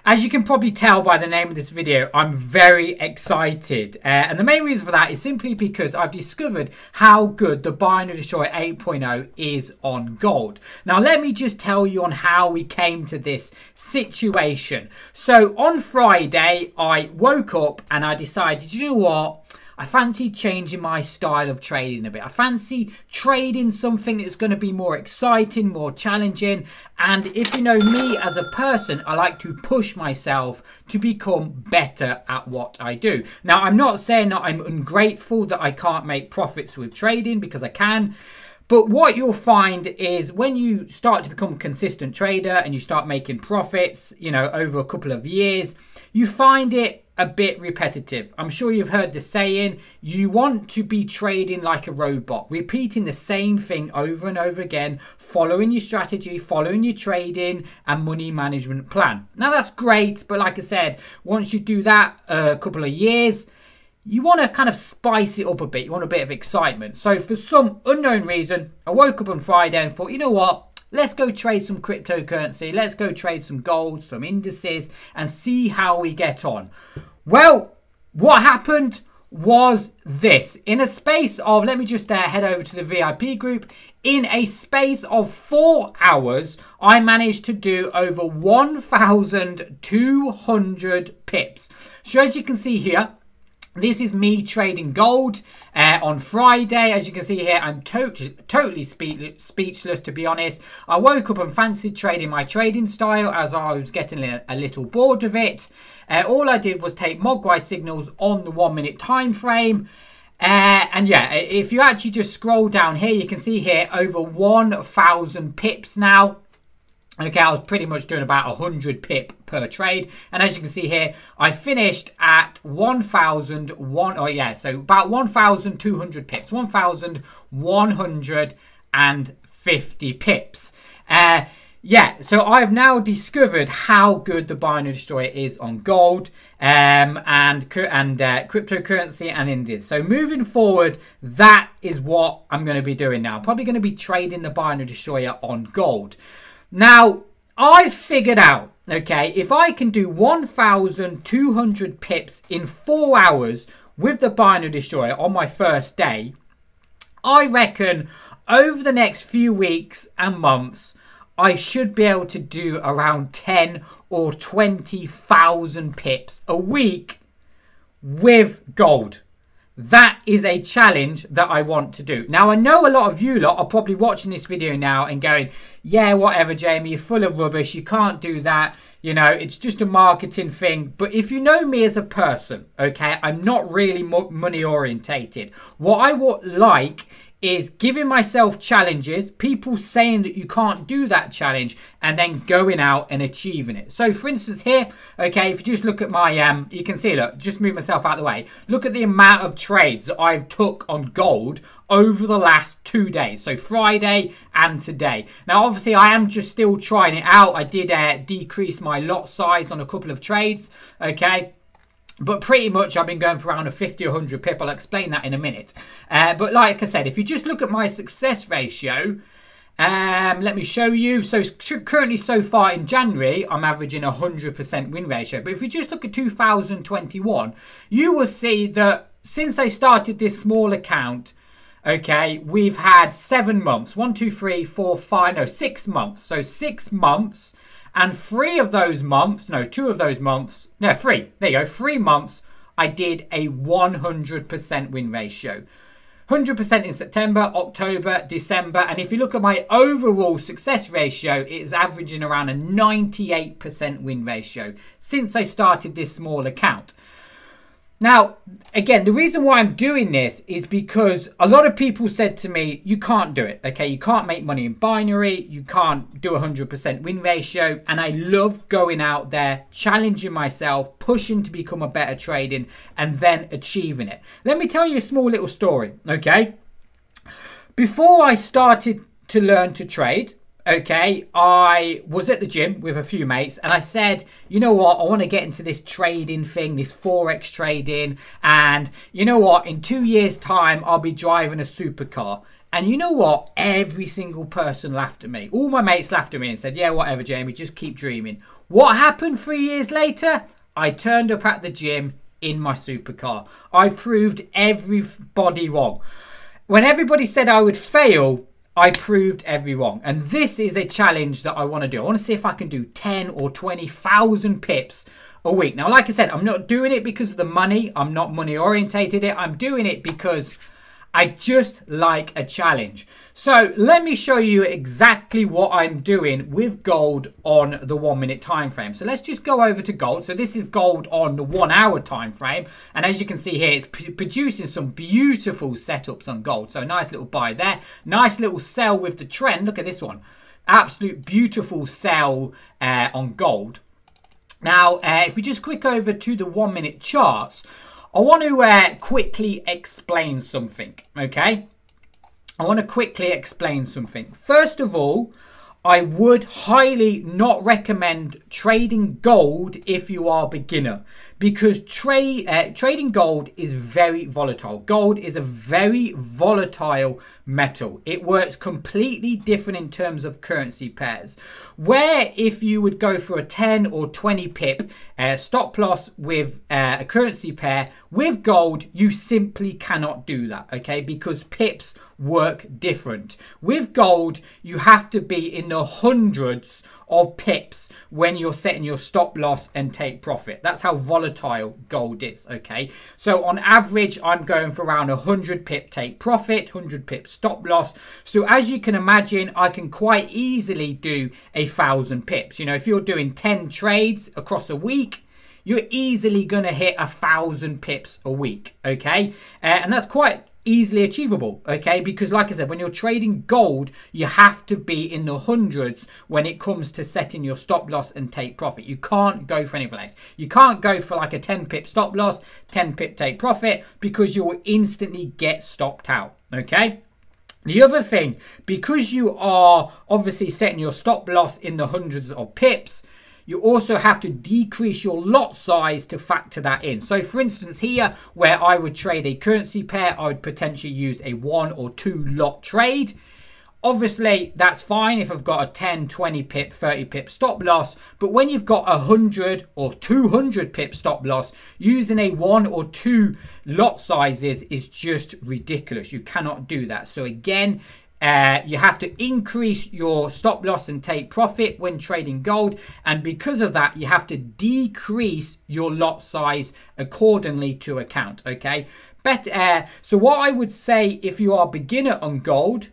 As you can probably tell by the name of this video, I'm very excited. And the main reason for that is simply because I've discovered how good the Binary Destroyer 8.0 is on gold. Now, let me just tell you on how we came to this situation. So on Friday, I woke up and I decided, you know what? I fancy changing my style of trading a bit. I fancy trading something that's going to be more exciting, more challenging. And if you know me as a person, I like to push myself to become better at what I do. Now, I'm not saying that I'm ungrateful that I can't make profits with trading, because I can. But what you'll find is when you start to become a consistent trader and you start making profits, you know, over a couple of years, you find it a bit repetitive. I'm sure you've heard the saying, you want to be trading like a robot, repeating the same thing over and over again, following your strategy, following your trading and money management plan. Now that's great, but like I said, once you do that a couple of years, you want to kind of spice it up a bit. You want a bit of excitement. So for some unknown reason, I woke up on Friday and thought, you know what? Let's go trade some cryptocurrency. Let's go trade some gold, some indices, and see how we get on. Well, what happened was this. In a space of, let me just head over to the VIP group. In a space of 4 hours, I managed to do over 1,200 pips. So as you can see here, this is me trading gold on Friday. As you can see here, I'm totally speechless, to be honest. I woke up and fancied trading my trading style as I was getting a little bored of it. All I did was take Mogwai signals on the 1 minute time frame. And yeah, if you actually just scroll down here, you can see here over 1,000 pips now. Okay, I was pretty much doing about 100 pip per trade. And as you can see here, I finished at 1,001. Oh yeah, so about 1,200 pips, 1,150 pips. Yeah, so I've now discovered how good the Binary Destroyer is on gold and cryptocurrency and indies. So moving forward, that is what I'm going to be doing now. I'm probably going to be trading the Binary Destroyer on gold. Now, I figured out, okay, if I can do 1,200 pips in 4 hours with the Binary Destroyer on my first day, I reckon over the next few weeks and months, I should be able to do around 10 or 20,000 pips a week with gold. That is a challenge that I want to do. Now, I know a lot of you lot are probably watching this video now and going, yeah, whatever, Jamie, you're full of rubbish. You can't do that. You know, it's just a marketing thing. But if you know me as a person, okay, I'm not really money orientated. What I would like is giving myself challenges, people saying that you can't do that challenge, and then going out and achieving it. So for instance here, okay, if you just look at my, you can see, look, just move myself out of the way. Look at the amount of trades that I've took on gold over the last 2 days. So Friday and today. Now, obviously, I am just still trying it out. I did decrease my lot size on a couple of trades, okay. But pretty much I've been going for around a 50 or 100 pip. I'll explain that in a minute. But like I said, if you just look at my success ratio, let me show you. So currently so far in January, I'm averaging 100% win ratio. But if you just look at 2021, you will see that since I started this small account, okay, we've had 7 months. 1, 2, 3, 4, 5, no, 6 months. So 6 months. And 3 of those months, no, 2 of those months, no, 3. There you go, 3 months, I did a 100% win ratio. 100% in September, October, December. And if you look at my overall success ratio, it is averaging around a 98% win ratio since I started this small account. Now, again, the reason why I'm doing this is because a lot of people said to me, you can't do it, okay? You can't make money in binary. You can't do 100% win ratio. And I love going out there, challenging myself, pushing to become a better trading, and then achieving it. Let me tell you a small little story, okay? Before I started to learn to trade, okay, I was at the gym with a few mates and I said, you know what, I want to get into this trading thing, this Forex trading. And you know what, in 2 years time, I'll be driving a supercar. And you know what? Every single person laughed at me. All my mates laughed at me and said, yeah, whatever, Jamie, just keep dreaming. What happened 3 years later? I turned up at the gym in my supercar. I proved everybody wrong. When everybody said I would fail, I proved every wrong. And this is a challenge that I want to do. I want to see if I can do 10 or 20,000 pips a week. Now, like I said, I'm not doing it because of the money. I'm not money orientated. I'm doing it because I just like a challenge. So let me show you exactly what I'm doing with gold on the 1 minute time frame. So let's just go over to gold. So this is gold on the 1 hour time frame. And as you can see here, it's producing some beautiful setups on gold. So nice little buy there. Nice little sell with the trend. Look at this one. Absolute beautiful sell on gold. Now, if we just click over to the 1 minute charts, I want to quickly explain something, okay? I want to quickly explain something. First of all, I would highly not recommend trading gold if you are a beginner, because trading gold is very volatile. Gold is a very volatile metal. It works completely different in terms of currency pairs. Where if you would go for a 10 or 20 pip stop loss with a currency pair, with gold, you simply cannot do that, okay? Because pips work different. With gold, you have to be in the hundreds of pips when you're setting your stop loss and take profit. That's how volatile gold is, okay? So on average, I'm going for around 100 pip take profit, 100 pip stop loss. So as you can imagine, I can quite easily do 1,000 pips. You know, if you're doing 10 trades across a week, you're easily going to hit 1,000 pips a week, okay? And that's quite easily achievable, okay? Because like I said, when you're trading gold, you have to be in the hundreds when it comes to setting your stop loss and take profit. You can't go for anything else. You can't go for like a 10 pip stop loss, 10 pip take profit, because you will instantly get stopped out, okay? The other thing, because you are obviously setting your stop loss in the hundreds of pips, you also have to decrease your lot size to factor that in. So for instance here, where I would trade a currency pair, I would potentially use a 1 or 2 lot trade. Obviously, that's fine if I've got a 10, 20 pip, 30 pip stop loss. But when you've got 100 or 200 pip stop loss, using a 1 or 2 lot sizes is just ridiculous. You cannot do that. So again, you have to increase your stop loss and take profit when trading gold. And because of that, you have to decrease your lot size accordingly to account, okay? So what I would say, if you are a beginner on gold,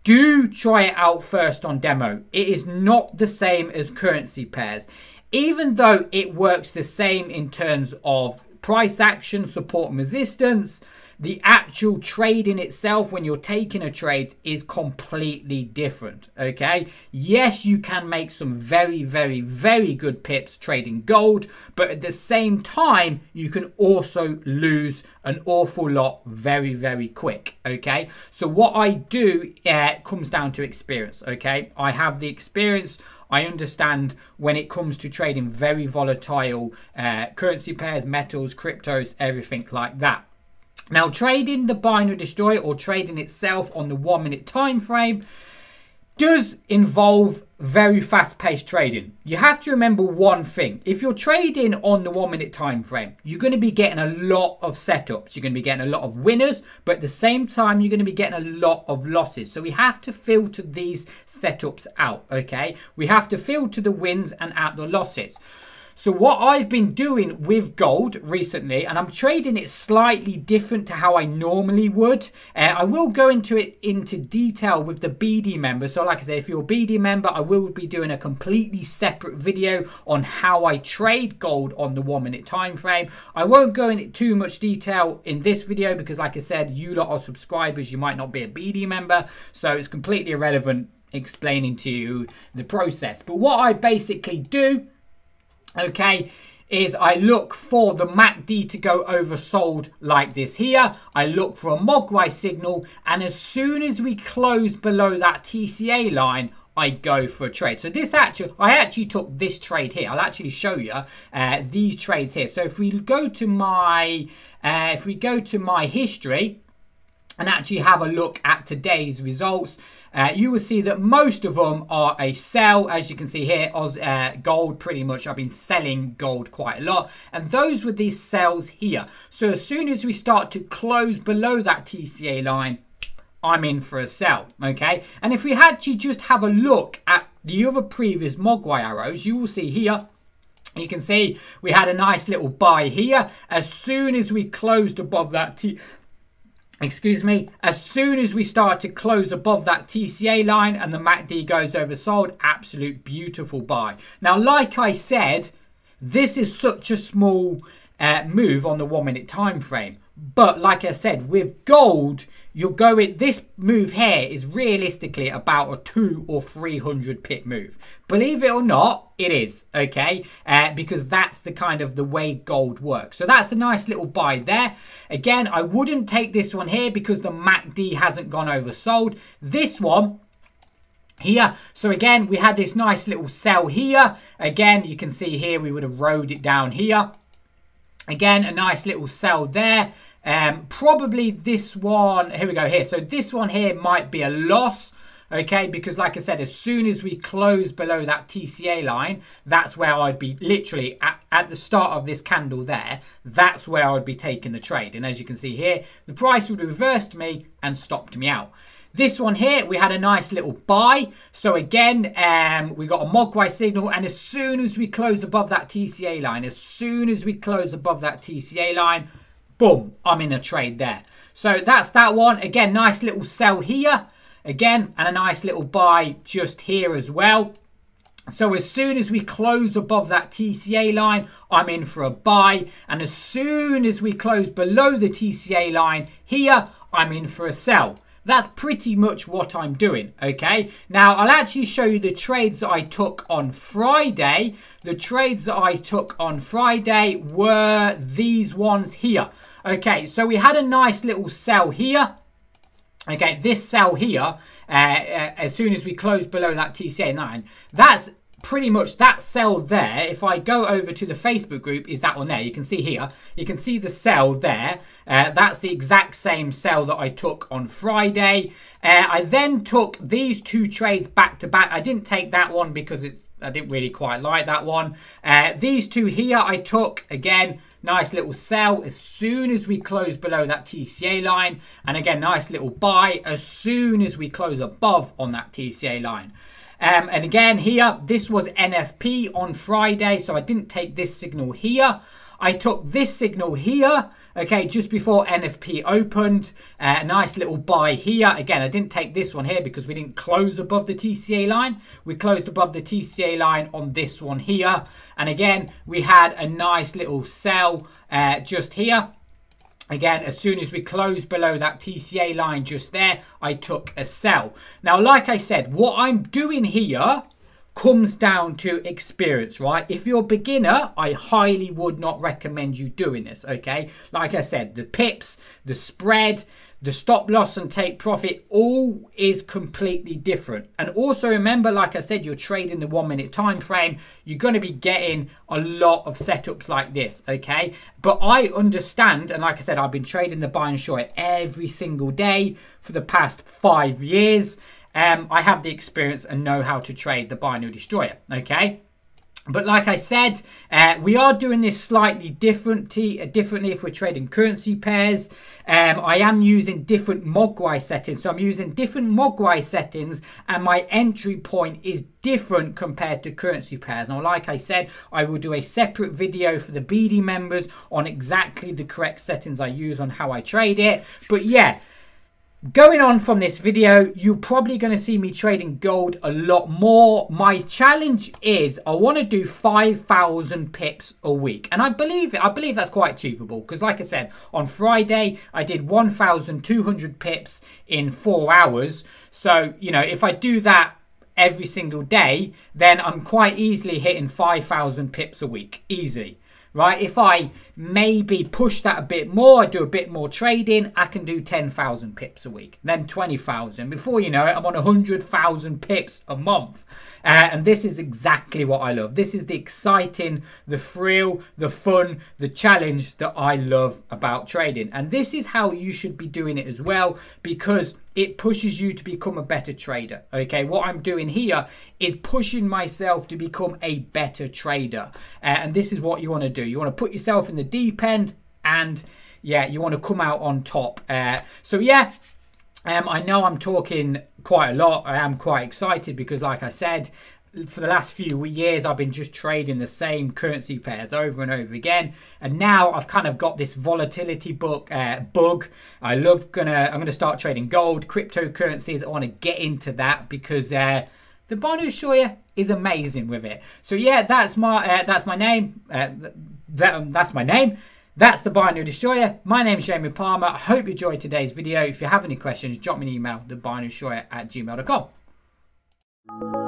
do try it out first on demo. It is not the same as currency pairs. Even though it works the same in terms of price action, support and resistance, the actual trading itself, when you're taking a trade, is completely different, okay? Yes, you can make some very, very, very good pips trading gold, but at the same time, you can also lose an awful lot very, very quick, okay? So what I do comes down to experience, okay? I have the experience. I understand when it comes to trading very volatile currency pairs, metals, cryptos, everything like that. Now, trading the binary destroyer or trading itself on the 1 minute time frame does involve very fast-paced trading. You have to remember one thing. If you're trading on the 1 minute time frame, you're going to be getting a lot of setups. You're going to be getting a lot of winners, but at the same time, you're going to be getting a lot of losses. So we have to filter these setups out, okay? We have to filter the wins and out the losses. So what I've been doing with gold recently, and I'm trading it slightly different to how I normally would. I will go into detail with the BD member. So like I said, if you're a BD member, I will be doing a completely separate video on how I trade gold on the 1 minute time frame. I won't go into too much detail in this video because like I said, you lot are subscribers, you might not be a BD member. So it's completely irrelevant explaining to you the process. But what I basically do, okay, is I look for the MACD to go oversold like this here. I look for a Mogwai signal, and as soon as we close below that TCA line, I go for a trade. So this I actually took this trade here. I'll actually show you these trades here. So if we go to my history, and actually have a look at today's results, you will see that most of them are a sell. As you can see here, gold pretty much, I've been selling gold quite a lot, and those were these sells here. So as soon as we start to close below that TCA line, I'm in for a sell, okay? And if we actually just have a look at the other previous Mogwai arrows, you will see here, you can see we had a nice little buy here. As soon as we closed above that as soon as we start to close above that TCA line and the MACD goes oversold, absolute beautiful buy. Now, like I said, this is such a small move on the 1 minute time frame. But like I said, with gold, you're going, this move here is realistically about a 200 or 300 pip move. Believe it or not, it is, okay? Because that's the kind of the way gold works. So that's a nice little buy there. Again, I wouldn't take this one here because the MACD hasn't gone oversold. This one here, so again, we had this nice little sell here. Again, you can see here, we would have rode it down here. Again, a nice little sell there. Probably this one, here we go here. So this one here might be a loss, okay? Because like I said, as soon as we close below that TCA line, that's where I'd be literally at the start of this candle there. That's where I'd be taking the trade. And as you can see here, the price would have reversed me and stopped me out. This one here, we had a nice little buy. So again, we got a Mogwai signal. And as soon as we close above that TCA line, boom, I'm in a trade there. So that's that one. Again, nice little sell here. Again, and a nice little buy just here as well. So as soon as we close above that TCA line, I'm in for a buy. And as soon as we close below the TCA line here, I'm in for a sell. That's pretty much what I'm doing, okay? Now, I'll actually show you the trades that I took on Friday. The trades that I took on Friday were these ones here. Okay, so we had a nice little sell here. Okay, this sell here, as soon as we close below that TCA line, that's pretty much that sell there. If I go over to the Facebook group, is that one there. You can see here, you can see the sell there. That's the exact same sell that I took on Friday. I then took these two trades back to back. I didn't take that one because I didn't really quite like that one. These two here I took, again, nice little sell as soon as we close below that TCA line. And again, nice little buy as soon as we close above on that TCA line. And again here, this was NFP on Friday, so I didn't take this signal here. I took this signal here, okay, just before NFP opened. A nice little buy here. Again, I didn't take this one here because we didn't close above the TCA line. We closed above the TCA line on this one here. And again, we had a nice little sell just here. Again, as soon as we closed below that TCA line just there, I took a sell. Now, like I said, what I'm doing here comes down to experience, right? If you're a beginner, I highly would not recommend you doing this, okay? Like I said, the pips, the spread, the stop loss and take profit, all is completely different. And also remember, like I said, you're trading the 1 minute time frame. You're going to be getting a lot of setups like this, okay? But I understand, and like I said, I've been trading the buy and short every single day for the past 5 years. I have the experience and know how to trade the binary destroyer, okay? But like I said, we are doing this slightly differently if we're trading currency pairs. I am using different Mogwai settings. So I'm using different Mogwai settings and my entry point is different compared to currency pairs. Now, like I said, I will do a separate video for the BD members on exactly the correct settings I use on how I trade it. But yeah, going on from this video, you're probably going to see me trading gold a lot more. My challenge is I want to do 5,000 pips a week. And I believe that's quite achievable because like I said, on Friday, I did 1,200 pips in 4 hours. So, you know, if I do that every single day, then I'm quite easily hitting 5,000 pips a week. Easily. right? If I maybe push that a bit more, I do a bit more trading, I can do 10,000 pips a week, then 20,000. Before you know it, I'm on 100,000 pips a month. And this is exactly what I love. This is the exciting, the thrill, the fun, the challenge that I love about trading. And this is how you should be doing it as well, because it pushes you to become a better trader. Okay, what I'm doing here is pushing myself to become a better trader. And this is what you want to do. You want to put yourself in the deep end, and yeah, you want to come out on top. So yeah, I know I'm talking quite a lot. I am quite excited because, like I said, for the last few years I've been just trading the same currency pairs over and over again, and now I've kind of got this volatility bug. I'm gonna start trading gold, cryptocurrencies. I want to get into that because the binary destroyer is amazing with it. So yeah, that's my name. That's my name. That's the Binary Destroyer. My name is Jamie Palmer. I hope you enjoyed today's video. If you have any questions, drop me an email, thebinarydestroyer@gmail.com.